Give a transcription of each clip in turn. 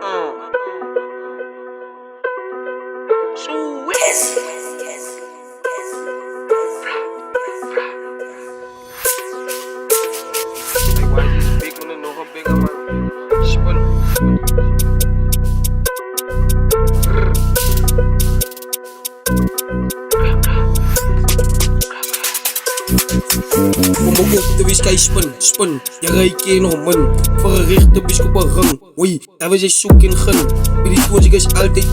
Kom op de whisky spin. Je rijdt je nog man. Verricht de biskop een ring. Oei, daar was je zoek in gun. Bij die toons ik is altijd in.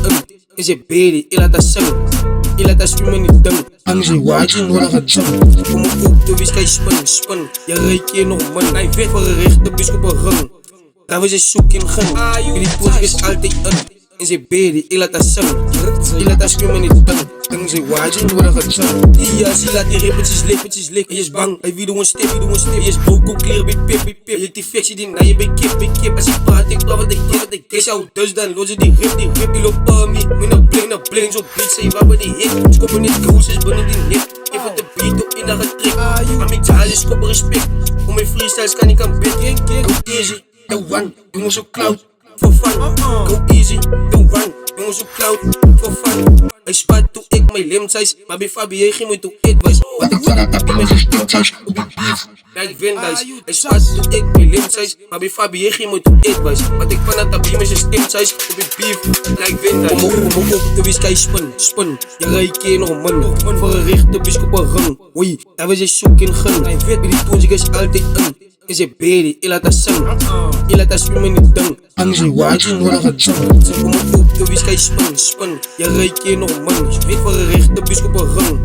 En ze beden, je laat dat zingen. Je laat dat zwemmen niet ding. Angst je waard je nodig het jam. Kom op de whisky spin. Je rijdt je nog man. Hij weet verricht de biskop een ring. Daar was je zoek in gun. Bij die toons ik is altijd in. En ze beden, je laat dat zingen. Je laat dat zwemmen niet ding. Angst je waard je nodig het jam. Ja, ze laat die rippetjes likken. Je is bang, hij wil doen een stip. Je is broek, kom kleren bij pip. Je hebt die flexie die na je bij kip. Als ik praat, ik blauw wat ik kies jou. Dus dan los je die rip. Die loopt aan me. Met een bling, zo beat. Zeg waar we die hit. Skoppen niet cruises binnen die nip. Even de beat op in de getrek. Maar mijn taal is skoppen respect. Voor mijn freestyles kan ik aan bed. Go easy, the one. Jongens zo cloud, for fun. Go easy, the one. Jongens zo cloud, for fun. Hij spat toen ik mijn limsize. Maar bij Fabier ging me toe advice. Wat ik van het heb met zijn stilsize op een beef. Like Vendice. Hij spat toen ik mijn limsize. Maar bij Fabier ging me toe advice. Wat ik van het heb met zijn stilsize op een beef. Like Vendice. Kom op de whisky spin. Je rijdt je nog man. Verricht de biskop een ring. Oei, daar was je zoek in gun. Hij weet bij die toons ik is altijd in. En ze beden, je laat dat zingen. Je laat dat zwemmen niet ding. Angst je waard je nodig het jam. Kom op de whisky spin. Je rijdt je nog man. Weet verricht de biskop een ring.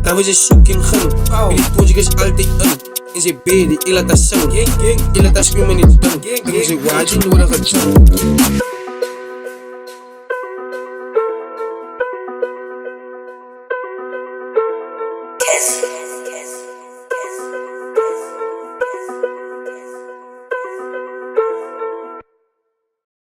Daar was je zoek in gun. Bij die toons ik is altijd in. En ze beden, je laat dat zingen. Je laat dat zwemmen niet ding. Angst je waard je nodig het jam.